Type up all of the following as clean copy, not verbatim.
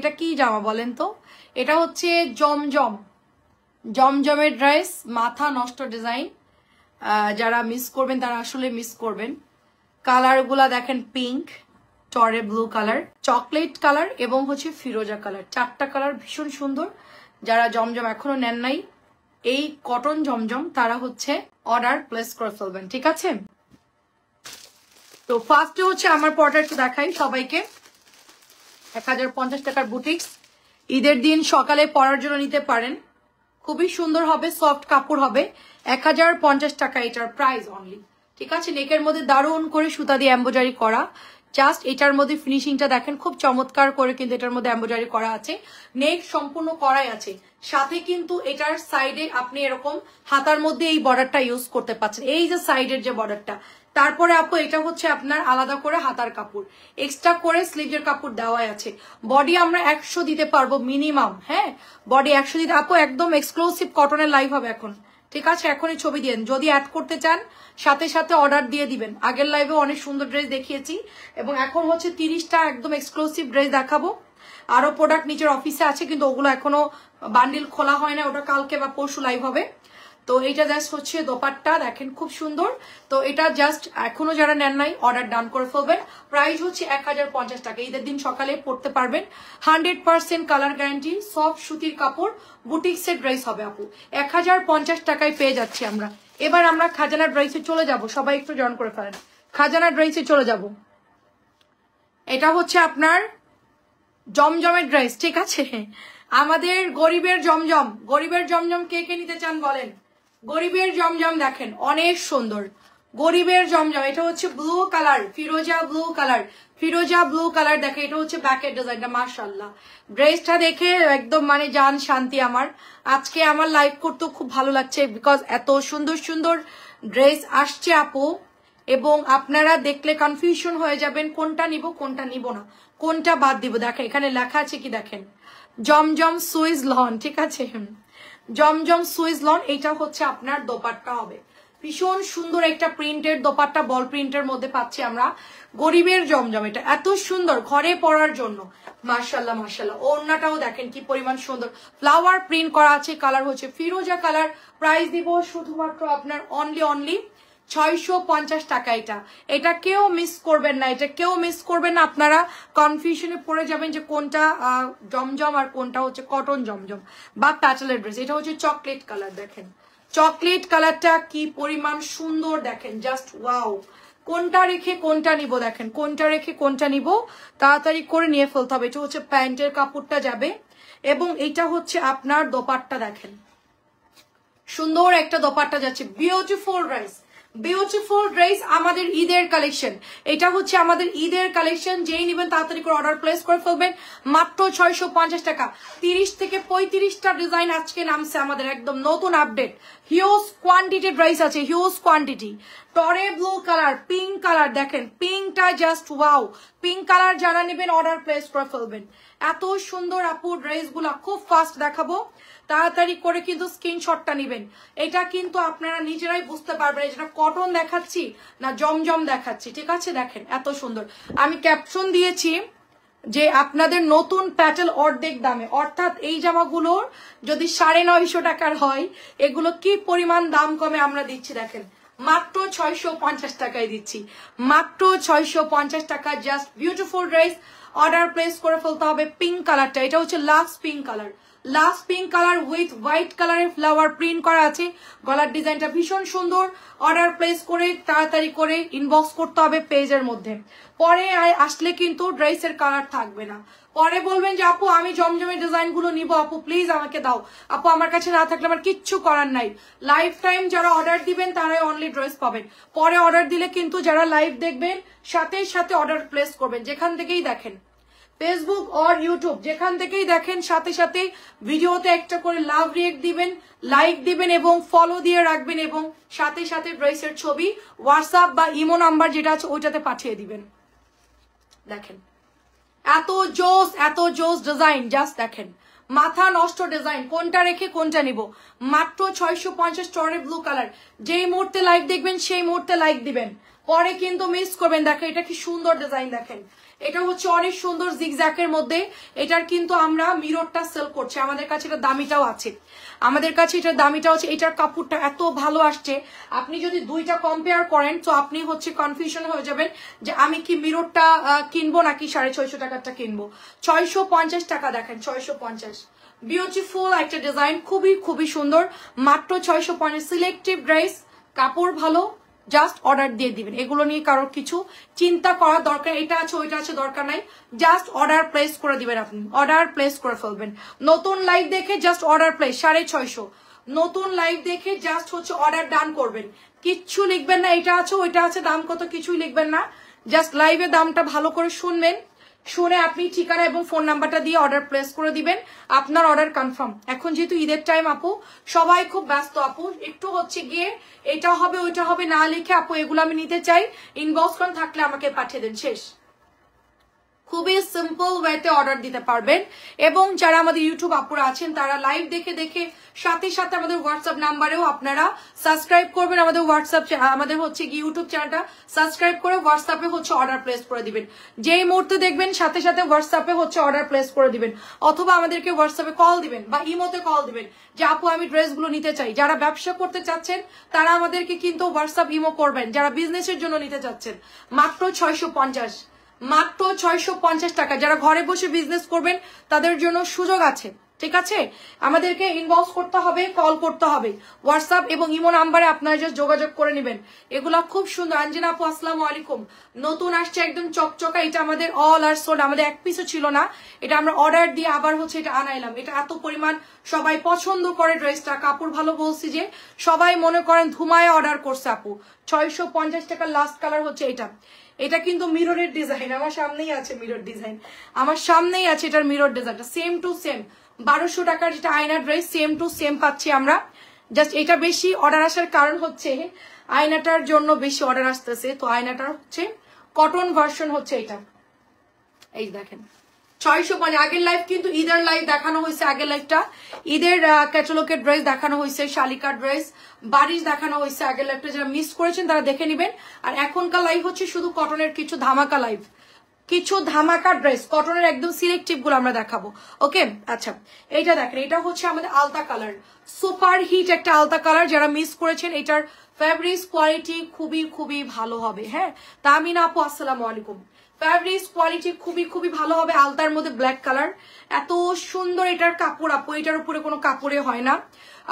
এটা কি জামা বলেন তো? এটা হচ্ছে জমজম, জমজমের ড্রেস, মাথা নষ্ট ডিজাইন। যারা মিস করবেন তারা আসলে মিস করবেন। কালারগুলা দেখেন, পিঙ্ক, টরে ব্লু কালার, চকলেট কালার এবং হচ্ছে ফিরোজা কালার। চারটা কালার ভীষণ সুন্দর। যারা জমজম এখনো নেন নাই এই কটন জমজম, তারা হচ্ছে অর্ডার প্লেস করে ফেলবেন, ঠিক আছে? তো ফার্স্টে হচ্ছে আমার প্রোডাক্ট দেখাই সবাইকে। 1050 টাকার বুটিক্স, ঈদের দিন সকালে পরার জন্য নিতে পারেন। খুবই সুন্দর হবে, সফট কাপড় হবে। 1050 টাকা এটার প্রাইস অনলি, ঠিক আছে? নেকের মধ্যে দারুণ করে সুতা দিয়ে এমব্রয়ডারি করা। জাস্ট এটার মধ্যে ফিনিশিংটা দেখেন, খুব চমৎকার করে কিন্তু এটার মধ্যে এমব্রয়ডারি করা আছে। নেক সম্পূর্ণ করাই আছে, সাথে কিন্তু এটার সাইডে আপনি এরকম হাতার মধ্যে এই বর্ডারটা ইউজ করতে পারছেন, এই যে সাইডের যে বর্ডারটা। তারপরে আপু এটা হচ্ছে আপনার আলাদা করে হাতার কাপড়, এক্সট্রা করে স্লিভের কাপড় দেওয়াই আছে। বডি আমরা 100 দিতে পারবো মিনিমাম, হ্যাঁ বডি 100 দিতে। আপু একদম এক্সক্লুসিভ কটনের লাইভ হবে এখন, ঠিক আছে? এখনই ছবি দিয়েন, যদি অ্যাড করতে চান সাথে সাথে অর্ডার দিয়ে দিবেন। আগের লাইভে অনেক সুন্দর ড্রেস দেখিয়েছি এবং এখন হচ্ছে 30টা একদম এক্সক্লুসিভ ড্রেস দেখাবো। আরো প্রোডাক্ট নিচের অফিসে আছে কিন্তু ওগুলো এখনো বান্ডিল খোলা হয় না, ওটা কালকে বা পরশু লাইভ হবে। তো এটা জাস্ট হচ্ছে দোপাট্টা, দেখেন খুব সুন্দর। তো এটা জাস্ট এখনো যারা নেন নাই অর্ডার ডান করে ফেলবেন। প্রাইস হচ্ছে 1050 টাকা, ঈদের দিন সকালে পড়তে পারবেন। 100% কালার গ্যারান্টি, সফট সুতির কাপড়, বুটিক্সের ড্রেস হবে আপু। 1050 টাকায় পেয়ে যাচ্ছি আমরা। এবার আমরা খাজানা ড্রেসে চলে যাব, সবাই একটু জয়েন করে ফেলেন। খাজানা ড্রেসে চলে যাব। এটা হচ্ছে আপনার জমজমের ড্রেস, ঠিক আছে? আমাদের গরিবের জমজম, গরিবের জমজম কে কে নিতে চান বলেন? গরিবের জমজম দেখেন অনেক সুন্দর, গরিবের জমজম। এটা হচ্ছে ব্লু কালার, ফিরোজা ব্লু কালার, ফিরোজা ব্লু কালার। দেখে এটা হচ্ছে ব্যাকের ডিজাইনটা, মাশাআল্লাহ। ড্রেসটা দেখে একদম মানে জান শান্তি আমার। আজকে আমার লাইভ করতেও খুব ভালো লাগছে, বিকজ এত সুন্দর সুন্দর ড্রেস আসছে আপু, এবং আপনারা দেখলে কনফিউশন হয়ে যাবেন কোনটা নিব কোনটা নিব না, কোনটা বাদ দিব। দেখেন এখানে লেখা আছে কি, দেখেন জমজম সুইজ লন, ঠিক আছে? জমজম সুইজ লন। এটা হচ্ছে আপনার দোপাট্টা হবে, ভীষণ সুন্দর একটা প্রিন্টের দোপাট্টা, বল প্রিন্টের মধ্যে পাচ্ছি আমরা। গরিবের জমজম, এটা এত সুন্দর ঘরে পরার জন্য, মাশাআল্লাহ মাশাআল্লাহ। ওড়নাটাও দেখেন কি পরিমাণ সুন্দর, ফ্লাওয়ার প্রিন্ট করা আছে। কালার হচ্ছে ফিরোজা কালার। প্রাইস দিব শুধুমাত্র আপনার অনলি 650 টাকা। এটা কেউ মিস করবেন না, এটা কেউ মিস করবেন না। আপনারা কনফিউশনে পড়ে যাবেন যে কোনটা জমজম আর কোনটা হচ্ছে কটন জমজম বা প্যাটেলের ড্রেস। এটা হচ্ছে চকলেট কালার, দেখেন চকলেট কালারটা কি পরিমাণ সুন্দর, দেখেন জাস্ট ওয়াও। কোনটা রেখে কোনটা নিব, দেখেন কোনটা রেখে কোনটা নিব, তাড়াতাড়ি করে নিয়ে ফেলতে হবে। এটা হচ্ছে প্যান্টের কাপড়টা যাবে এবং এটা হচ্ছে আপনার দোপাট্টা, দেখেন সুন্দর একটা দোপাট্টা যাচ্ছে। বিউটিফুল ড্রেস, বিউটিফুল ড্রেস, আমাদের ঈদের কালেকশন। এটা হচ্ছে আমাদের ঈদের কালেকশন, যেই নেবেন তাড়াতাড়ি করে অর্ডার প্লেস করে ফেলবেন। মাত্র 650 টাকা। 30 থেকে 35টা ডিজাইন আজকে নামছে আমাদের, একদম নতুন আপডেট। হিউজ কোয়ান্টিটি ড্রেস আছে, হিউজ কোয়ান্টিটি। টরে ব্লু কালার, পিঙ্ক কালার, দেখেন পিঙ্কটা জাস্ট ওয়াও। পিঙ্ক কালার যারা নেবেন অর্ডার প্লেস করে ফেলবেন। এত সুন্দর আপু ড্রেসগুলো, খুব ফাস্ট দেখাবো, তাড়াতাড়ি করে কিন্তু স্ক্রিনশটটা নেবেন। এটা কিন্তু আপনারা নিজেরাই বুঝতে পারবেন এটা কটন দেখাচ্ছি না জমজম দেখাচ্ছি, ঠিক আছে? দেখেন এত সুন্দর। আমি ক্যাপশন দিয়েছি যে আপনাদের নতুন প্যাটেল অর্ধেক দামে, অর্থাৎ এই জামাগুলোর যদি 950 টাকার হয়, এগুলো কি পরিমাণ দাম কমে আমরা দিচ্ছি, দেখেন মাত্র 650 টাকায় দিচ্ছি, মাত্র 650 টাকা। Just beautiful dress, order place করে ফেলতে হবে। পিঙ্ক কালারটা, এটা হচ্ছে lux pink colour, last pink colour with white কালারের ফ্লাওয়ার প্রিন্ট করা আছে। গলার ডিজাইনটা ভীষণ সুন্দর। অর্ডার প্লেস করে তাড়াতাড়ি করে ইনবক্স করতে হবে পেজের মধ্যে, পরে আসলে কিন্তু ড্রেসের কালার থাকবে না। পরে বলবেন যে আপু আমি জমজমের ডিজাইনগুলো নিব, আপু প্লিজ আমাকে দাও। আপু আমার কাছে না থাকলে আমার কিচ্ছু করার নাই। লাইফ টাইম যারা অর্ডার দিবেন তারাই অনলি ড্রেস পাবেন। পরে অর্ডার দিলে কিন্তু যারা লাইভ দেখবেন সাথে সাথে অর্ডার প্লেস করবেন, যেখান থেকেই দেখেন, ফেসবুক আর ইউটিউব যেখান থেকেই দেখেন, সাথে সাথে ভিডিওতে একটা করে লাভ রিয়েক্ট দিবেন, লাইক দিবেন এবং ফলো দিয়ে রাখবেন, এবং সাথে সাথে ড্রেসের ছবি হোয়াটসঅ্যাপ বা ইমো নাম্বার যেটা আছে ওইটাতে পাঠিয়ে দিবেন। দেখেন এত জোস ডিজাইন, জাস্ট দেখেন মাথা নষ্ট ডিজাইন, কোনটা রেখে কোনটা নিব। মাত্র 650 টরে ব্লু কালার। যেই মুহূর্তে লাইক দেখবেন সেই মুহূর্তে লাইক দিবেন, পরে কিন্তু মিস করবেন। দেখেন এটা কি সুন্দর ডিজাইন, দেখেন এটা হচ্ছে অনেক সুন্দর জিগজ্যাকের মধ্যে। এটার কিন্তু আমরা মিররটা সেল করছি, আমাদের কাছে এটা দামিটাও আছে, আমাদের কাছে এটার দামিটাও আছে। এটার কাপড়টা এত ভালো আসছে, আপনি যদি দুইটা কম্পেয়ার করেন তো আপনি হচ্ছে কনফিউশন হয়ে যাবেন যে আমি কি মিররটা কিনবো নাকি 650 টাকারটা কিনবো। 650 টাকা দেখেন, 650। বিউটিফুল একটা ডিজাইন, খুবই খুবই সুন্দর, মাত্র 650। সিলেক্টিভ ড্রেস, কাপড় ভালো, জাস্ট অর্ডার দিয়ে দিবেন। এগুলো নিয়ে কারোর কিছু চিন্তা করার দরকার, এটা আছে ওইটা আছে দরকার নাই, জাস্ট অর্ডার প্লেস করে দিবেন, আপনি অর্ডার প্লেস করে ফেলবেন। নতুন লাইভ দেখে জাস্ট অর্ডার প্লেস 650, নতুন লাইভ দেখে জাস্ট হচ্ছে অর্ডার ডান করবেন, কিচ্ছু লিখবেন না এটা আছে ওইটা আছে দাম কত, কিছুই লিখবেন না, জাস্ট লাইভে দামটা ভালো করে শুনবেন, শুনে আপনি ঠিকানা এবং ফোন নাম্বারটা দিয়ে অর্ডার প্লেস করে দিবেন, আপনার অর্ডার কনফার্ম। এখন যেহেতু ঈদের টাইম আপু, সবাই খুব ব্যস্ত আপু, একটু হচ্ছে গিয়ে এটা হবে ওইটা হবে না লিখে আপু এগুলো আমি নিতে চাই, ইনবক্স করেন, থাকলে আমাকে পাঠিয়ে দেন, শেষ। খুবই সিম্পল ওয়েতে অর্ডার দিতে পারবেন। এবং যারা আমাদের ইউটিউব আপুরা আছেন তারা লাইভ দেখে দেখে সাথে সাথে আমাদের হোয়াটসঅ্যাপ নাম্বারেও আপনারা সাবস্ক্রাইব করবেন, আমাদের হোয়াটসঅ্যাপ আমাদের হচ্ছে কি ইউটিউব চ্যানেলটা সাবস্ক্রাইব করে হোয়াটসঅ্যাপে হচ্ছে অর্ডার প্লেস করে দিবেন। যেই মুহূর্তে দেখবেন সাথে সাথে হোয়াটসঅ্যাপে হচ্ছে অর্ডার প্লেস করে দিবেন, অথবা আমাদেরকে হোয়াটসঅ্যাপে কল দিবেন বা ইমোতে কল দিবেন যে আপু আমি ড্রেসগুলো নিতে চাই। যারা ব্যবসা করতে চাচ্ছেন তারা আমাদেরকে কিন্তু হোয়াটসঅ্যাপ ইমো করবেন, যারা বিজনেসের জন্য নিতে চাচ্ছেন মাত্র 650, মাত্র 650 টাকা। যারা ঘরে বসে বিজনেস করবেন তাদের জন্য সুযোগ আছে, ঠিক আছে? আমাদেরকে ইনবক্স করতে হবে, কল করতে হবে, হোয়াটসঅ্যাপ এবং ইমো নাম্বারে আপনারা জাস্ট যোগাযোগ করে নেবেন। এগুলা খুব সুন্দর। আঞ্জিনা আপু আসসালামু আলাইকুম, নতুন আসছে একদম চকচকা, এটা আমাদের অল আর সোল্ড, আমাদের এক পিসও ছিল না, এটা আমরা অর্ডার দিয়ে আবার হচ্ছে এটা আনাইলাম। এটা এত পরিমাণ সবাই পছন্দ করে ড্রেসটা, কাপড় ভালো, বলছি যে সবাই মনে করেন ধুমায় অর্ডার করছে আপু। 650 টাকার লাস্ট কালার হচ্ছে এটা। এটা কিন্তু মিররের ডিজাইন, আমার সামনেই আছে মিরর ডিজাইন, আমার সামনেই আছে এটার মিরর ডিজাইনটা, সেম টু সেম 1200 টাকার যেটা আয়নার ড্রেস সেম টু সেম পাচ্ছি আমরা। জাস্ট এটা বেশি অর্ডার আসার কারণ হচ্ছে আয়নাটার জন্য বেশি অর্ডার আসতেছে, তো আয়নাটার হচ্ছে কটন ভার্সন হচ্ছে এটা। এই দেখেন 650। আগের লাইভ কিন্তু ঈদের লাইভ দেখানো হয়েছে, আগের লাইভটা ঈদের ক্যাটালগের ড্রেস দেখানো হয়েছে, শালিকার ড্রেস, বারিশ দেখানো হয়েছে আগের লাইভটা, যারা মিস করেছেন তারা দেখে নেবেন। আর এখনকার লাইভ হচ্ছে শুধু কটনের কিছু ধামাকা লাইভ, কিছু ধামাকা ড্রেস কটনের একদম সিলেক্টিভ গুলো আমরা দেখাবো। ওকে আচ্ছা, এইটা দেখেন, এটা হচ্ছে আমাদের আলতা কালার, সুপার হিট একটা আলতা কালার, যারা মিস করেছেন এটার ফ্যাব্রিক্স কোয়ালিটি খুবই খুবই ভালো হবে। হ্যাঁ তামিনা আপু আসসালামু আলাইকুম, ফ্যাব্রিক্স কোয়ালিটি খুবই খুবই ভালো হবে। আলতার মধ্যে ব্ল্যাক কালার, এত সুন্দর এটার কাপড় আপু, এটার উপরে কোনো কাপড়ে হয় না।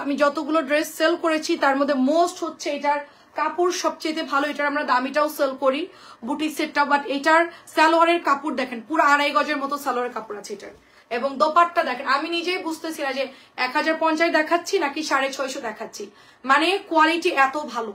আমি যতগুলো ড্রেস সেল করেছি তার মধ্যে মোস্ট হচ্ছে এটার কাপড় সবচেয়ে ভালো, এটার আমরা দামিটাও সেল করি বুটিক সেটটা, বাট এটার সালোয়ারের কাপড় দেখেন পুরো 2.5 গজের মতো সালোয়ারের কাপড় আছে এটার। এবং দোপাট্টা দেখেন, আমি নিজেই বুঝতেছি না যে 1050 দেখাচ্ছি নাকি 650 দেখাচ্ছি, মানে কোয়ালিটি এত ভালো,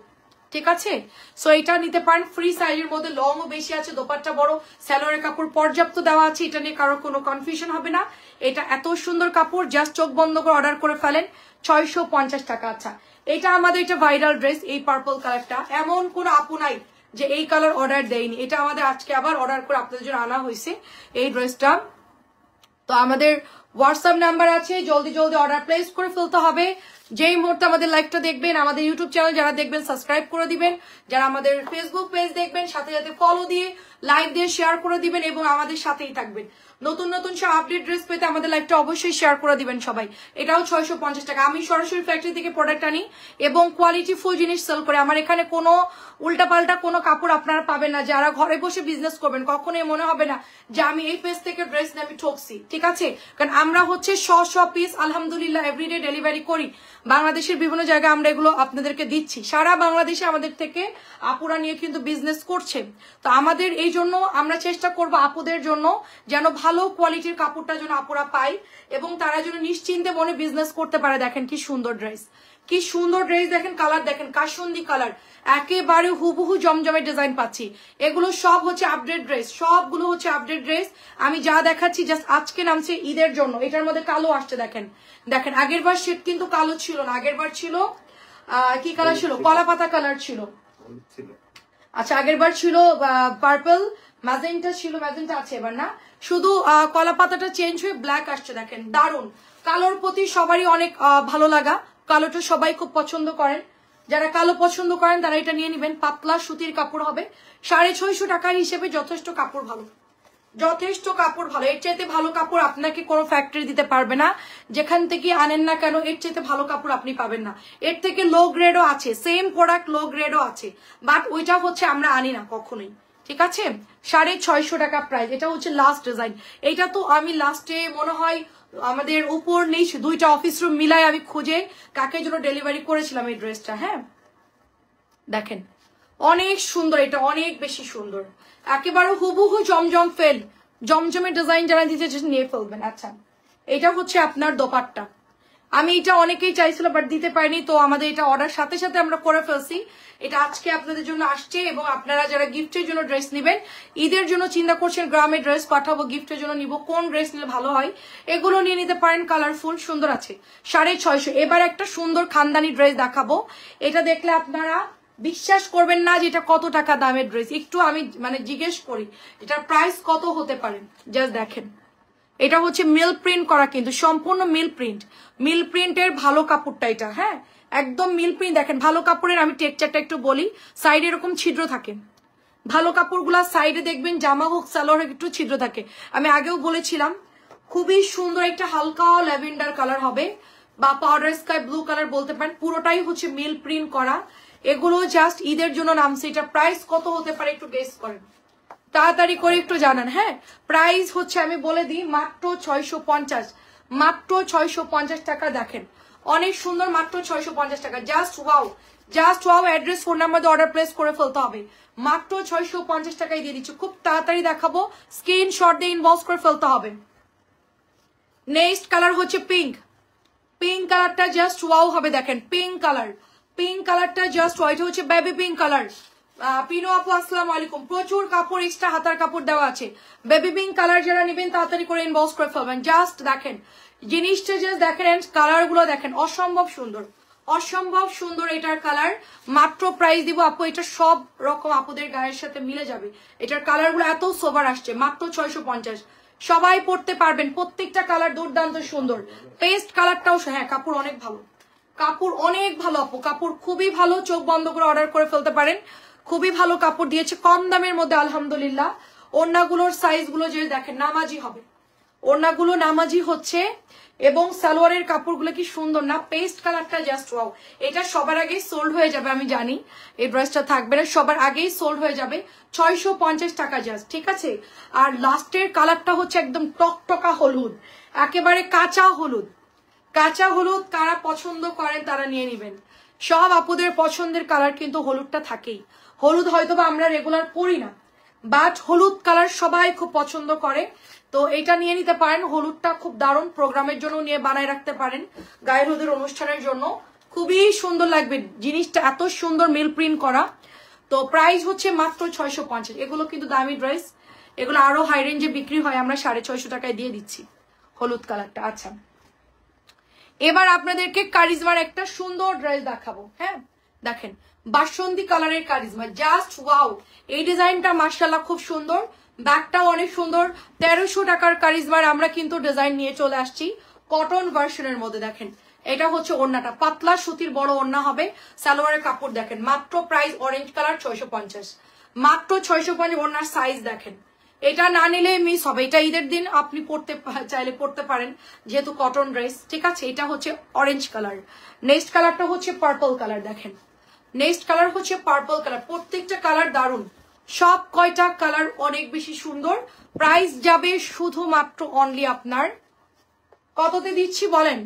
ঠিক আছে? সো এটা নিতে পারেন, ফ্রি সাইজের মধ্যে, লং ও বেশি আছে, দোপাট্টা বড়, সালোয়ারের কাপড় পর্যাপ্ত দেওয়া আছে, এটা নিয়ে কারোর কোনো কনফিউশন হবে না। এটা এত সুন্দর কাপড়, জাস্ট চোখ বন্ধ করে অর্ডার করে ফেলেন, 650 টাকা। আচ্ছা এটা আমাদের এটা ভাইরাল ড্রেস, এই পার্পল কালারটা, এমন কোন আপু নাই যে এই কালার অর্ডার দেয়নি, এটা আমাদের আজকে আবার অর্ডার করে আপনাদের জন্য আনা হয়েছে এই ড্রেসটা। তো আমাদের হোয়াটসঅ্যাপ নাম্বার আছে, জলদি জলদি অর্ডার প্লেস করে ফেলতে হবে। যেই মুহূর্তে আমাদের লাইভটা দেখবেন, আমাদের ইউটিউব চ্যানেল যারা দেখবেন সাবস্ক্রাইব করে দিবেন, যারা আমাদের ফেসবুক পেজ দেখবেন সাথে সাথে ফলো দিয়ে লাইক দিয়ে শেয়ার করে দিবেন এবং আমাদের সাথেই থাকবেন। নতুন নতুন সব আপডেট ড্রেস পেতে আমাদের লাইভটা অবশ্যই শেয়ার করে দিবেন সবাই। এটাও 650 টাকা। আমি সরাসরি ফ্যাক্টরি থেকে প্রোডাক্ট আনি এবং কোয়ালিটি ফুল জিনিস সেল করে, আমার এখানে কোনো উল্টাপাল্টা কোনো কাপড় আপনারা পাবেন না। যারা ঘরে বসে বিজনেস করবেন কখনোই মনে হবে না যে আমি এই পেজ থেকে ড্রেস নিয়ে আমি ঠকছি, ঠিক আছে? কারণ আমরা হচ্ছে 100 পিস আলহামদুলিল্লাহ এভরিডে ডেলিভারি করি, বাংলাদেশের বিভিন্ন জায়গায় আমরা এগুলো আপনাদেরকে দিচ্ছি, সারা বাংলাদেশে আমাদের থেকে আপুরা নিয়ে কিন্তু বিজনেস করছে। তো আমাদের এই জন্য আমরা চেষ্টা করব আপুদের জন্য যেন ভালো কোয়ালিটির কাপড়টা যেন আপুরা পায় এবং তারা যেন নিশ্চিন্তে মনে বিজনেস করতে পারে। দেখেন কি সুন্দর ড্রেস, কি সুন্দর ড্রেস, দেখেন কালার দেখেন, কাসুন্দি কালার, একেবারে হুবহু জমজমের ডিজাইন পাচ্ছি। এগুলো সব হচ্ছে আপডেট ড্রেস, সবগুলো হচ্ছে আপডেট ড্রেস। আমি যা দেখাচ্ছি জাস্ট আজকে নামছে ঈদের জন্য। এটার মধ্যে কালো আসছে, দেখেন দেখেন, আগের বার সেট কিন্তু কালো ছিল না, আগের বার ছিল কি কালার ছিল, কলা পাতা কালার ছিল। আচ্ছা আগের বার ছিল পার্পল, ম্যাজেন্টা ছিল, ম্যাজেন্টা আছে এবার না, শুধু কলা পাতাটা চেঞ্জ হয়ে ব্ল্যাক আসছে। দেখেন দারুন, কালোর প্রতি সবারই অনেক ভালো লাগা, কালোটা সবাই খুব পছন্দ করেন। যারা কালো পছন্দ করেন তারা এটা নিয়ে নেবেন, পাতলা সুতির কাপড় হবে, 650 টাকার হিসেবে যথেষ্ট কাপড় ভালো। যথেষ্ট কাপড় ভালো, এর চাইতে ভালো কাপড় আপনাকে কোনো ফ্যাক্টরি দিতে পারবে না, যেখান থেকে আনেন না কেন এর চাইতে ভালো কাপড় আপনি পাবেন না। এর থেকে লো গ্রেডও আছে, সেম প্রোডাক্ট লো গ্রেডও আছে, বাট ওইটা হচ্ছে আমরা আনি না কখনোই, ঠিক আছে। 650 টাকা প্রাইস। এটা হচ্ছে লাস্ট ডিজাইন। এটা তো আমি লাস্টে মনে হয় আমাদের উপর নিচ দুইটা অফিস রুম মিলাই আমি খুঁজে কাকে জন্য ডেলিভারি করেছিলাম এই ড্রেসটা। হ্যাঁ দেখেন অনেক সুন্দর, এটা অনেক বেশি সুন্দর, একেবারে হুবহু জমজম ফেল, জমজমের ডিজাইন যারা দিতে নিয়ে ফেলবেন। আচ্ছা এটা হচ্ছে আপনার দোপাট্টা। আমি এটা অনেকেই চাইছিল বাট দিতে পারিনি, তো আমাদের এটা অর্ডার সাথে সাথে আমরা করে ফেলছি। এটা আজকে আপনাদের জন্য আসছে, এবং আপনারা যারা গিফটের জন্য ড্রেস নেবেন, ঈদের জন্য চিন্তা করছেন গ্রামে ড্রেস পাঠাবো, গিফটের জন্য নিব, কোন ড্রেস নিলে ভালো হয়, এগুলো নিয়ে নিতে পারেন। কালারফুল সুন্দর আছে। 650। এবার একটা সুন্দর খানদানি ড্রেস দেখাবো, এটা দেখলে আপনারা বিশ্বাস করবেন না যে এটা কত টাকা দামের ড্রেস। একটু আমি মানে জিজ্ঞেস করি এটার প্রাইস কত হতে পারে, জাস্ট দেখেন। এটা হচ্ছে মিল প্রিন্ট করা, কিন্তু সম্পূর্ণ মিল প্রিন্ট, মিল প্রিন্টের ভালো কাপড়টা এটা। হ্যাঁ একদম মিল প্রিন্ট। দেখেন ভালো কাপড়ের আমি টেক্সচারটা একটু বলি, সাইডে এরকম ছিদ্র থাকে, ভালো কাপড়গুলা সাইডে দেখবেন জামা হোক সালোয়ার হোক একটু ছিদ্র থাকে। আমি আগেও বলেছিলাম খুবই সুন্দর একটা হালকা ল্যাভেন্ডার কালার হবে, বা পাউডার স্কাই ব্লু কালার বলতে পারেন, পুরোটাই হচ্ছে মিল প্রিন্ট করা। এগুলো জাস্ট ঈদের জন্য নামছে। এটা প্রাইস কত হতে পারে একটু গেস করেন, তাড়াতাড়ি করে একটু জানান। হ্যাঁ প্রাইস হচ্ছে আমি বলে দিই মাত্র 650, মাত্র 650 টাকা। দেখেন অনেক সুন্দর, মাত্র 650 টাকা। Just wow, just wow. Address phone number দিয়ে অর্ডার প্লেস করে ফেলতে হবে। মাত্র 650 টাকায় দিয়ে দিচ্ছি, খুব তাড়াতাড়ি দেখাবো, স্ক্রিনশট দিয়ে ইনবক্স করে ফেলতে হবে। নেক্সট কালার হচ্ছে পিঙ্ক। পিঙ্ক কালারটা জাস্ট ওয়াও হবে। দেখেন পিঙ্ক কালার, পিঙ্ক কালারটা জাস্ট ওয়াও, এটা হচ্ছে বেবি পিঙ্ক কালার। পিনো আপু আসসালামু আলাইকুম। প্রচুর কাপড়, এক্সট্রা হাতার কাপড় দেওয়া আছে। বেবি পিঙ্ক কালার যারা নেবেন তাড়াতাড়ি করে ইনবক্স করে ফেলবেন। জাস্ট দেখেন জিনিসটা, জাস্ট দেখেন কালার গুলো দেখেন, অসম্ভব সুন্দর, অসম্ভব সুন্দর এটার কালার। মাত্র প্রাইস দিব আপু, এটা সব রকম আপুদের গায়ের সাথে মিলে যাবে। এটার কালার গুলো এত সোবার আসছে, মাত্র 650। সবাই পড়তে পারবেন, প্রত্যেকটা কালার দুর্দান্ত সুন্দর। পেস্ট কালারটাও, হ্যাঁ কাপড় অনেক ভালো, কাপড় অনেক ভালো আপু, কাপড় খুবই ভালো। চোখ বন্ধ করে অর্ডার করে ফেলতে পারেন, খুবই ভালো কাপড় দিয়েছে কম দামের মধ্যে আলহামদুলিল্লাহ। ওড়নাগুলোর সাইজ গুলো যে দেখেন নামাজি হবে, ওড়নাগুলো নামাজি হচ্ছে, এবং সালোয়ারের কাপড়গুলো কি সুন্দর না। পেস্ট কালারটা জাস্ট ওয়াও। এটা সবার আগেই সোল্ড হয়ে যাবে, আমি জানি এই ড্রেসটা থাকবে না, সবার আগেই সোল্ড হয়ে যাবে। 650 টাকা জাস্ট, ঠিক আছে। আর লাস্টের কালারটা হচ্ছে একদম টকটকা হলুদ, একেবারে কাঁচা হলুদ। কাঁচা হলুদ কারা পছন্দ করেন তারা নিয়ে নিবেন। সব আপুদের পছন্দের কালার কিন্তু হলুদটা থাকেই। হলুদ হয়তো বা আমরা রেগুলার পরি না, বাট হলুদ কালার সবাই খুব পছন্দ করে, তো এটা নিয়ে নিতে পারেন। হলুদটা খুব দারুণ, প্রোগ্রামের জন্য নিয়ে বানায় রাখতে পারেন, গায়ের হলুদের অনুষ্ঠানের জন্য খুবই সুন্দর লাগবে। জিনিসটা এত সুন্দর মিল প্রিন্ট করা। তো প্রাইস হচ্ছে মাত্র 650। এগুলো কিন্তু দামি ড্রেস, এগুলো আরো হাই রেঞ্জে বিক্রি হয়, আমরা 650 টাকায় দিয়ে দিচ্ছি হলুদ কালারটা। আচ্ছা এবার আপনাদেরকে কারিজমার একটা সুন্দর ড্রেস দেখাবো। হ্যাঁ দেখেন বাসন্তী কালারের কারিজমা, জাস্ট ওয়াও। এই ডিজাইনটা মাশাআল্লাহ খুব সুন্দর, ব্যাগটাও অনেক সুন্দর। 1300 টাকার কারিজমার আমরা কিন্তু ডিজাইন নিয়ে চলে আসছি কটন ভার্সনের মধ্যে। দেখেন এটা হচ্ছে ওড়নাটা, পাতলা সুতির বড় ওড়না হবে। সালোয়ারের কাপড় দেখেন, মাত্র প্রাইস অরেঞ্জ কালার 650, মাত্র 650। ওড়নার সাইজ দেখেন, এটা না নিলে মিস হবে। এটা ঈদের দিন আপনি পড়তে চাইলে পড়তে পারেন, যেহেতু কটন ড্রেস, ঠিক আছে। এটা হচ্ছে অরেঞ্জ কালার। নেক্সট কালারটা হচ্ছে পার্পল কালার। দেখেন নেক্সট কালার হচ্ছে পার্পল কালার। প্রত্যেকটা কালার দারুন, সব কয়টা কালার অনেক বেশি সুন্দর। প্রাইস যাবে শুধুমাত্র অনলি আপনার কততে দিচ্ছি বলেন?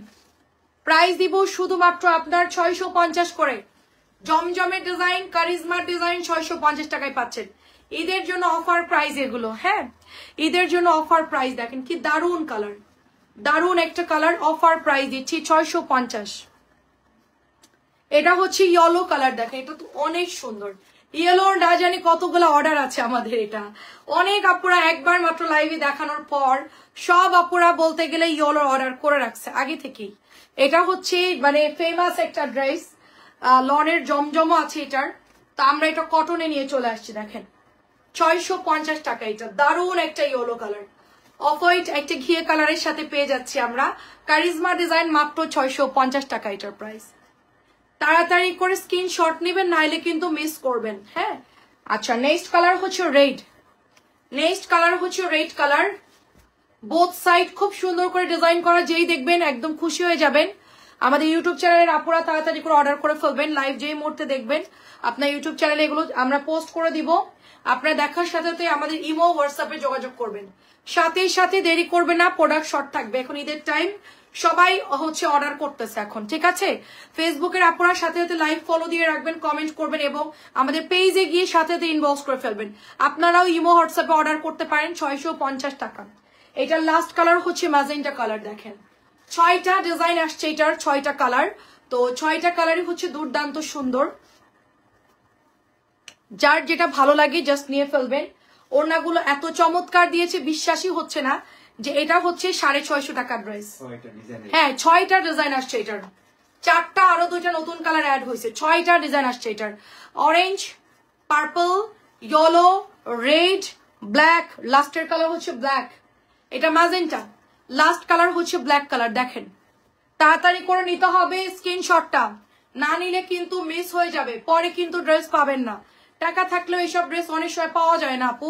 প্রাইস দিব শুধুমাত্র আপনার 650 করে। জমজমের ডিজাইন, কারিজমার ডিজাইন 650 টাকায় পাচ্ছেন। ঈদের জন্য অফার প্রাইস এগুলো। হ্যাঁ ঈদের জন্য অফার প্রাইস। দেখেন কি দারুন কালার, দারুন একটা কালার। অফার প্রাইস দিচ্ছি 650। এটা হচ্ছে ইয়েলো কালার। দেখেন এটা তো অনেক সুন্দর। ইয়েলোর না জানি কতগুলো অর্ডার আছে আমাদের। এটা অনেক আপুরা একবার মাত্র লাইভে দেখানোর পর সব আপুরা বলতে গেলে ইয়েলোর অর্ডার করে রাখছে আগে থেকেই। এটা হচ্ছে মানে ফেমাস একটা ড্রেস, লনের জমজমও আছে এটার। তা আমরা এটা কটনে নিয়ে চলে আসছি। দেখেন 650 টাকা। এটা দারুন একটা ইয়েলো কালার, অফ হোয়াইট একটা ঘিয়ে কালারের সাথে পেয়ে যাচ্ছি আমরা। কারিজমা ডিজাইন মাত্র 650 টাকা এটার প্রাইস। তাড়াতাড়ি করে স্ক্রিনশট নেবেন, নাইলে কিন্তু মিস করবেন। হ্যাঁ আচ্ছা নেক্সট কালার হচ্ছে রেড। নেক্সট কালার হচ্ছে রেড কালার, বোথ সাইড খুব সুন্দর করে ডিজাইন করা, যেই দেখবেন একদম খুশি হয়ে যাবেন। আমাদের ইউটিউব চ্যানেলের আপুরা তাড়াতাড়ি করে অর্ডার করে ফেলবেন, লাইভ যেই মুহূর্তে দেখবেন আপনার ইউটিউব চ্যানেলে এগুলো আমরা পোস্ট করে দিব। আপনারা দেখার সাথে সাথে আমাদের ইমো হোয়াটসঅ্যাপে যোগাযোগ করবেন, সাথে সাথে দেরি করবে না, প্রোডাক্ট শর্ট থাকবে। এখন ঈদের টাইম, সবাই হচ্ছে অর্ডার করতেছে এখন, ঠিক আছে? ফেসবুকের আপনারা সাথে সাথে লাইভ ফলো দিয়ে রাখবেন, কমেন্ট করবেন এবং আমাদের পেজে গিয়ে সাথে সাথে ইনবক্স করে ফেলবেন। আপনারাও ইমো হোয়াটসঅ্যাপে অর্ডার করতে পারেন 650 টাকা। এটার লাস্ট কালার হচ্ছে ম্যাজেন্টা কালার। দেখেন 6টা ডিজাইন আসছে, এটার 6টা কালার। তো 6টা কালারই হচ্ছে দুর্দান্ত সুন্দর, যার যেটা ভালো লাগে জাস্ট নিয়ে ফেলবেন। ওড়নাগুলো এত চমৎকার দিয়েছে, বিশ্বাসই হচ্ছে না যে এটা হচ্ছে 650 টাকার ড্রেস। হ্যাঁ 6টা ডিজাইন আসছে এটার, 4টা আরো 2টা নতুন কালার অ্যাড হয়েছে, 6টা ডিজাইন আসছে এটার। Orange, purple, yellow, red, black, লাস্টের কালার হচ্ছে ব্ল্যাক। এটা ম্যাজেন্টা, লাস্ট কালার হচ্ছে ব্ল্যাক কালার। দেখেন তাড়াতাড়ি করে নিতে হবে স্ক্রিনশটটা, না নিলে কিন্তু মিস হয়ে যাবে, পরে কিন্তু ড্রেস পাবেন না। টাকা থাকলেও এইসব ড্রেস অনেক সময় পাওয়া যায় না আপু,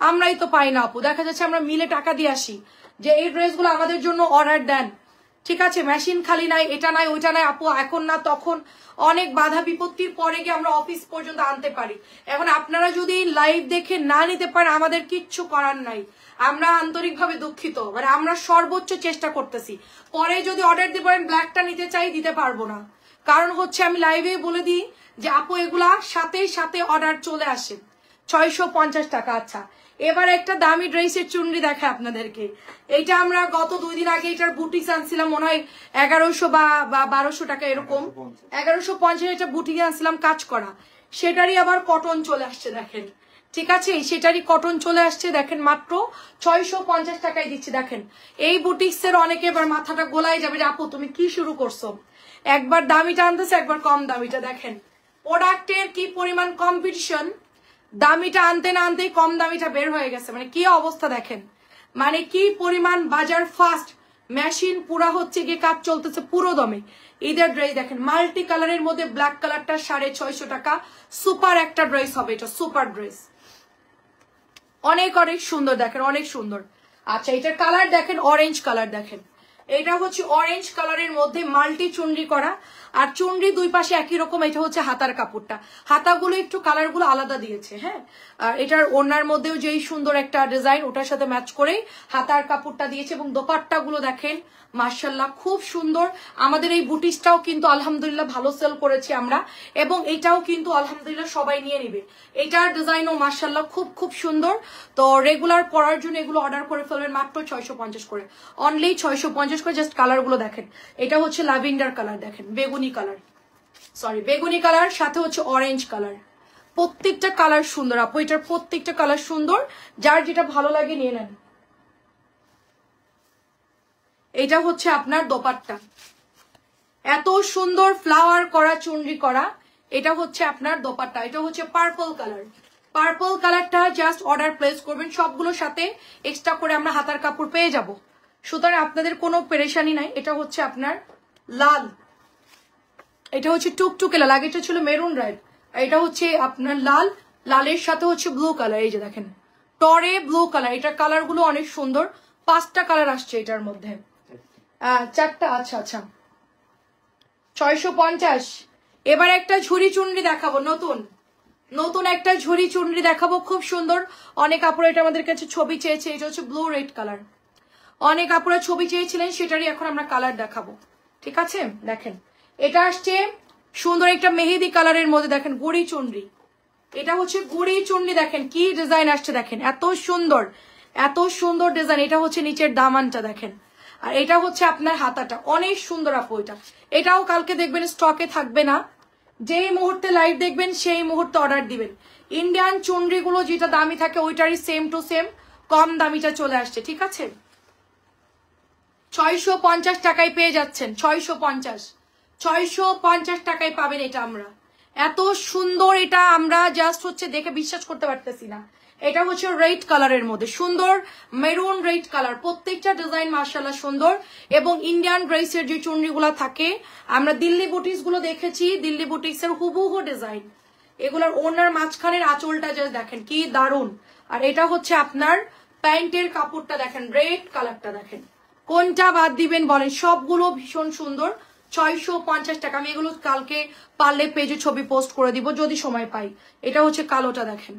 আমরাই তো পাই না আপু। দেখা যাচ্ছে আমরা মিলে টাকা দিয়ে আসি যে এই ড্রেসগুলো আমাদের জন্য অর্ডার দেন, ঠিক আছে? মেশিন খালি নাই, এটা নাই ওইটা নাই আপু, এখন না তখন, অনেক বাধা বিপত্তির পরে গিয়ে আমরা অফিস পর্যন্ত আনতে পারি। এখন আপনারা যদি লাইভ দেখে না নিতে পারেন আমাদের কিচ্ছু করার নাই, আমরা আন্তরিকভাবে দুঃখিত, মানে আমরা সর্বোচ্চ চেষ্টা করতেছি। পরে যদি অর্ডার দিতে পারেন ব্ল্যাকটা নিতে চাই, দিতে পারবো না, কারণ হচ্ছে আমি লাইভে বলে দিই যে আপু এগুলা সাথে সাথে অর্ডার চলে আসে। 650 টাকা। আচ্ছা এবার একটা দামি ড্রেসের চুনরি দেখায় আপনাদেরকে। এইটা আমরা গত 2 দিন আগে এটার বুটিক্স আনছিলাম, মনে হয় 1100 বা 1200 টাকা এরকম, 1150 এটা বুটিকে আনছিলাম কাজ করা, সেটারই আবার কটন চলে আসছে দেখেন, ঠিক আছে? সেটারই কটন চলে আসছে দেখেন, মাত্র 650 টাকায় দিচ্ছি। দেখেন এই বুটিক্সের অনেকে এবার মাথাটা গোলাই যাবে যে আপু তুমি কি শুরু করছো, একবার দামিটা আনতেছে একবার কম দামিটা। দেখেন প্রোডাক্টের কি পরিমাণ কম্পিটিশন, দামিটা আনতে না আনতেই কম দামিটা বের হয়ে গেছে, মানে কি অবস্থা দেখেন, মানে কি পরিমাণ বাজার ফাস্ট, মেশিন পুরা হচ্ছে গিয়ে কাজ চলতেছে পুরো দমে। ঈদের ড্রেস দেখেন মাল্টি কালারের মধ্যে ব্ল্যাক কালারটা 650 টাকা, সুপার একটা ড্রেস হবে এটা, সুপার ড্রেস, অনেক অনেক সুন্দর, দেখেন অনেক সুন্দর। আচ্ছা এটার কালার দেখেন, অরেঞ্জ কালার দেখেন, এটা হচ্ছে অরেঞ্জ কালারের মধ্যে মাল্টি চুনরি করা, আর চুনরি দুই পাশে একই রকম। এটা হচ্ছে হাতার কাপড়টা, হাতাগুলো একটু কালার গুলো আলাদা দিয়েছে, হ্যাঁ। আর এটার ওড়নার মধ্যেও যেই সুন্দর একটা ডিজাইন, ওটার সাথে ম্যাচ করে হাতার কাপড়টা দিয়েছে, এবং দোপাট্টা গুলো দেখেন মাশাআল্লাহ খুব সুন্দর। আমাদের এই বুটিকটাও কিন্তু আলহামদুলিল্লাহ ভালো সেল করেছি আমরা, এবং এটাও কিন্তু আলহামদুলিল্লাহ সবাই নিয়ে নিবে। এটার ডিজাইনও মাশাআল্লাহ খুব খুব সুন্দর। তো রেগুলার পরার জন্য এগুলো অর্ডার করে ফেলবেন মাত্র 650 করে, অনলি 650 করে। জাস্ট কালার গুলো দেখেন, এটা হচ্ছে ল্যাভেন্ডার কালার, দেখেন বেগুনি কালার, সরি বেগুনি কালার, সাথে হচ্ছে অরেঞ্জ কালার। প্রত্যেকটা কালার সুন্দর আপু, এটার প্রত্যেকটা কালার সুন্দর, যার যেটা ভালো লাগে নিয়ে নেন। এটা হচ্ছে আপনার দোপাট্টা, এত সুন্দর ফ্লাওয়ার করা চুনরি করা, এটা হচ্ছে আপনার দোপাট্টা। এটা হচ্ছে পার্পল কালার, পার্পল কালারটা জাস্ট অর্ডার প্লেস করবেন, সবগুলোর সাথে এক্সট্রা করে আমরা হাতার কাপড় পেয়ে যাব, সুতরাং আপনাদের কোনো পেরেশানি নাই। এটা হচ্ছে আপনার লাল, এটা হচ্ছে টুকটুকে লাল, আগেটা ছিল মেরুন রেড, এটা হচ্ছে আপনার লাল, লালের সাথে হচ্ছে ব্লু কালার, এই যে দেখেন টরে ব্লু কালার। এটার কালার গুলো অনেক সুন্দর, 5টা কালার আসছে এটার মধ্যে, 4টা। আচ্ছা আচ্ছা 650। এবার একটা ঝুরি চুনরি দেখাবো, নতুন নতুন একটা ঝুরি চুনরি দেখাবো, খুব সুন্দর। অনেক আপুরা এটা আমাদের কাছে ছবি চেয়েছে, এটা হচ্ছে ব্লু রেড কালার, অনেক আপুরা ছবি চেয়েছিলেন, সেটারই এখন আমরা কালার দেখাবো, ঠিক আছে? দেখেন এটা আসছে সুন্দর একটা মেহেদি কালারের মধ্যে, দেখেন গুড়ি চুনরি, এটা হচ্ছে গুড়ি চুনরি, দেখেন কি ডিজাইন আসছে, দেখেন এত সুন্দর এত সুন্দর ডিজাইন। এটা হচ্ছে নিচের দামানটা দেখেন, আর এটা হচ্ছে আপনার হাতাটা, অনেক সুন্দর আপু। এটাও কালকে দেখবেন স্টকে থাকবে না, যেই মুহূর্তে লাইভ দেখবেন সেই মুহূর্তে অর্ডার দিবেন। ইন্ডিয়ান চুনরি গুলো যেটা দামি থাকে ওইটারই সেম টু সেম কম দামিটা চলে আসছে, ঠিক আছে? 650 টাকায় পেয়ে যাচ্ছেন, 650 টাকায় পাবেন এটা। আমরা এত সুন্দর, এটা আমরা জাস্ট হচ্ছে দেখে বিশ্বাস করতে পারতেছি না। এটা হচ্ছে রেড কালারের মধ্যে সুন্দর মেরুন রেড কালার, প্রত্যেকটা ডিজাইন মাশাআল্লাহ সুন্দর। এবং ইন্ডিয়ান ড্রেসের যে চুনরিগুলো থাকে, আমরা দিল্লি বুটিক্স গুলো দেখেছি, দিল্লি বুটিক্স এর হুবহু ডিজাইন, এগুলোর ওনার মাঝখানের আঁচলটা জাস্ট দেখেন কি দারুন। আর এটা হচ্ছে আপনার প্যান্টের কাপড়টা দেখেন, রেড কালারটা দেখেন, কোনটা বাদ দিবেন বলেন? সবগুলো ভীষণ সুন্দর। 650 টাকা। আমি এগুলো কালকে পারলে পেজে ছবি পোস্ট করে দিব যদি সময় পাই। এটা হচ্ছে কালোটা দেখেন,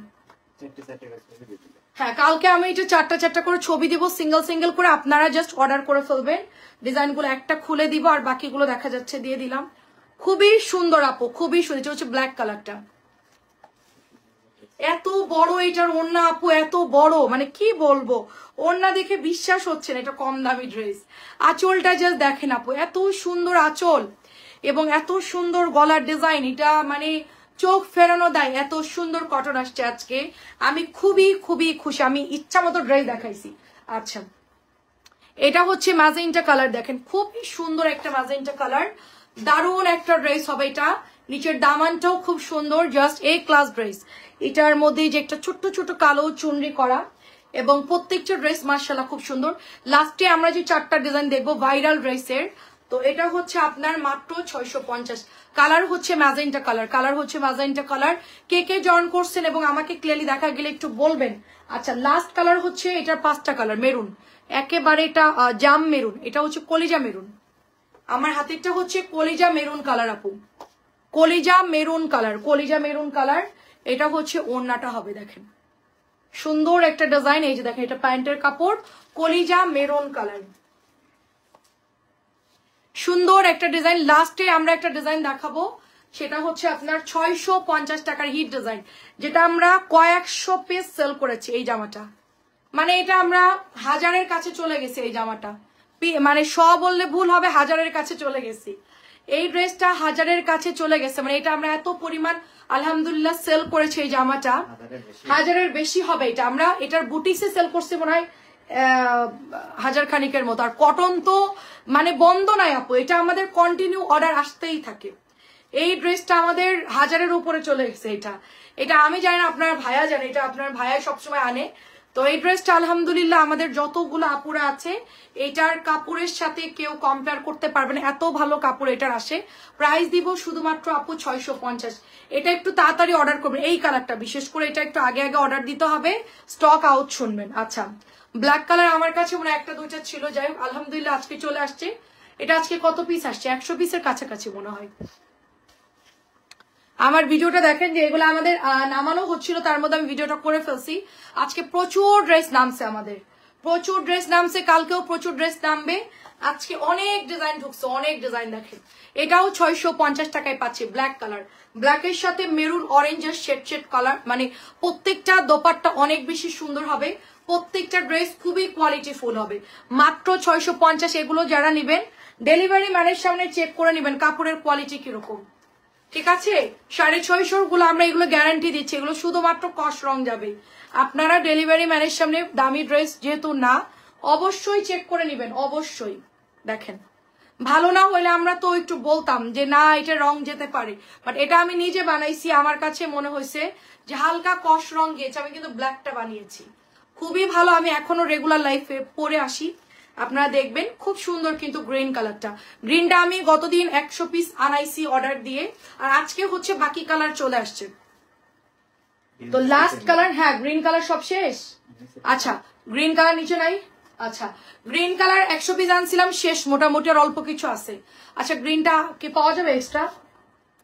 হ্যাঁ কালকে আমি এটা চারটা করে ছবি দিব, সিঙ্গেল সিঙ্গেল করে, আপনারা জাস্ট অর্ডার করে ফেলবেন। ডিজাইনগুলো একটা খুলে দিব আর বাকিগুলো দেখা যাচ্ছে দিয়ে দিলাম। খুবই সুন্দর আপু, খুবই সুন্দর। এটা হচ্ছে ব্ল্যাক কালারটা, এত বড় এটার ওড়না আপু, এত বড় মানে কি বলবো, ওড়না দেখে বিশ্বাস হচ্ছে না এটা কম দামি ড্রেস। আঁচলটা জাস্ট দেখেন আপু, এত সুন্দর আঁচল এবং এত সুন্দর গলার ডিজাইন, এটা মানে চোখ ফেরানো দেয়। এত সুন্দর কটন আসছে আজকে, আমি খুবই খুবই খুশি। আমি ইচ্ছা মতো ড্রেস দেখাইছি। আচ্ছা এটা হচ্ছে ম্যাজেন্টা কালার, দেখেন খুবই সুন্দর একটা ম্যাজেন্টা কালার, দারুণ একটা ড্রেস হবে এটা। নিচের দামানটাও খুব সুন্দর, জাস্ট এ ক্লাস ড্রেস। এটার মধ্যে যে একটা ছোট্ট ছোট কালো চুনরি করা এবং প্রত্যেকটা ড্রেস মার্শাল্লাহ খুব সুন্দর। লাস্টে আমরা যে 4টা ডিজাইন দেখবো ভাইরাল ড্রেসের, তো এটা হচ্ছে আপনার মাত্র 650। কালার হচ্ছে ম্যাজেন্টা কালার, কালার হচ্ছে ম্যাজেন্টা কালার। কে কে জয়েন করছেন এবং আমাকে ক্লিয়ারলি দেখা গেলে একটু বলবেন। আচ্ছা লাস্ট কালার হচ্ছে এটার 5টা কালার, মেরুন একেবারে, এটা জাম মেরুন, এটা হচ্ছে কলিজা মেরুন। আমার হাতেরটা হচ্ছে কলিজা মেরুন কালার আপু, কলিজা মেরুন কালার, কলিজা মেরুন কালার। এটা হচ্ছে ওড়নাটা হবে দেখেন, সুন্দর একটা ডিজাইন। এই যে দেখেন এটা প্যান্টের কাপড়, কলিজা মেরুন কালার, সুন্দর একটা ডিজাইন। লাস্টে আমরা একটা ডিজাইন দেখাবো, সেটা হচ্ছে আপনার 650 টাকার হিট ডিজাইন, যেটা আমরা কয়েকশো পিস সেল করেছি এই জামাটা। মানে এটা আমরা হাজারের কাছে চলে গেছি এই জামাটা, মানে বললে ভুল হবে, হাজারের কাছে চলে গেছি। এই ড্রেসটা হাজারের কাছে চলে গেছে, মানে এটা আমরা এত পরিমাণ আলহামদুলিল্লাহ সেল করেছি এই জামাটা, হাজারের বেশি হবে। এটা আমরা এটার বুটিক্সে সেল করছি মনে হয় 1000 খানিকের মতো। আর কটন তো মানে বন্ধ নাই আপু, এটা আমাদের কন্টিনিউ অর্ডার আসতেই থাকে। এই ড্রেসটা আমাদের হাজারের উপরে চলে গেছে। এটা আমি জানি না, আপনার ভাইয়া জানে, এটা আপনার ভাইয়া সবসময় আনে। তো এই ড্রেসটা আলহামদুলিল্লাহ আমাদের যতগুলো আপুরা আছে, এটার কাপড়ের সাথে কেউ কম্পেয়ার করতে পারবে না, এত ভালো কাপড় এটার আসে। প্রাইস দিব শুধুমাত্র আপু 650। এটা একটু তাড়াতাড়ি অর্ডার করবেন, এই কালারটা বিশেষ করে, এটা একটু আগে আগে অর্ডার দিতে হবে, স্টক আউট শুনবেন। আচ্ছা ব্ল্যাক কালার আমার কাছে মনে একটা দুইটা ছিল, যাই হোক আলহামদুলিল্লাহ আজকে চলে আসছে। এটা আজকে কত পিস আসছে? 100 পিসের কাছাকাছি মনে হয়। আমার ভিডিওটা দেখেন যে এগুলো আমাদের নামানো হচ্ছিল, তার মধ্যে আমি ভিডিওটা করে ফেলছি। আজকে প্রচুর ড্রেস নামছে, আমাদের প্রচুর ড্রেস নামছে, কালকেও প্রচুর ড্রেস নামবে। আজকে অনেক ডিজাইন ঢুকছে, অনেক ডিজাইন দেখেন। এটাও 650 টাকায় পাচ্ছি, ব্ল্যাক কালার, ব্ল্যাকের সাথে মেরুন অরেঞ্জের শেড কালার। মানে প্রত্যেকটা দোপাট্টা অনেক বেশি সুন্দর হবে, প্রত্যেকটা ড্রেস খুবই কোয়ালিটিফুল হবে। মাত্র 650। এগুলো যারা নেবেন ডেলিভারি ম্যানের সামনে চেক করে নেবেন কাপড়ের কোয়ালিটি কিরকম, ঠিক আছে? 650 গুলো আমরা এগুলো গ্যারান্টি দিচ্ছি, এগুলো শুধুমাত্র কস রং যাবে। আপনারা ডেলিভারি ম্যানের সামনে দামি ড্রেস যেহেতু না, অবশ্যই চেক করে নেবেন, অবশ্যই। দেখেন ভালো না হলে আমরা তো একটু বলতাম যে না এটা রং যেতে পারে, বাট এটা আমি নিজে বানাইছি, আমার কাছে মনে হয়েছে যে হালকা কস রং গিয়েছে, আমি কিন্তু ব্ল্যাকটা বানিয়েছি, খুবই ভালো। আমি এখনো রেগুলার লাইফে পরে আসি, আপনারা দেখবেন খুব সুন্দর। কিন্তু গ্রিন কালারটা, গ্রিনটা আমি গতদিন 100 পিস আনাইছি অর্ডার দিয়ে, আর আজকে হচ্ছে বাকি কালার চলে আসছে। তো লাস্ট কালার, হ্যাঁ গ্রিন কালার সব শেষ। আচ্ছা গ্রিন কালার নিচে নাই। আচ্ছা গ্রিন কালার 100 পিস আনছিলাম, শেষ মোটামুটি, আর অল্প কিছু আছে। আচ্ছা গ্রিনটা কি পাওয়া যাবে এক্সট্রা?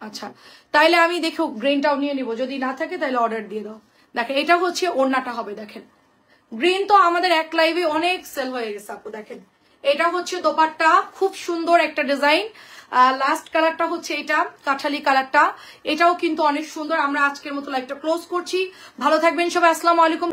আচ্ছা তাইলে আমি দেখো গ্রিনটাও নিয়ে নিব, যদি না থাকে তাহলে অর্ডার দিয়ে দাও। দেখেন এটা হচ্ছে ওড়নাটা হবে, দেখেন গ্রিন তো আমাদের এক লাইভে অনেক সেল হয়ে গেছে আপু। দেখেন এটা হচ্ছে দোপাট্টা, খুব সুন্দর একটা ডিজাইন। লাস্ট কালারটা হচ্ছে এটা কাঠালি কালারটা, এটাও কিন্তু অনেক সুন্দর। আমরা আজকের মতো লাইভটা ক্লোজ করছি, ভালো থাকবেন সবাই, আসসালামু আলাইকুম।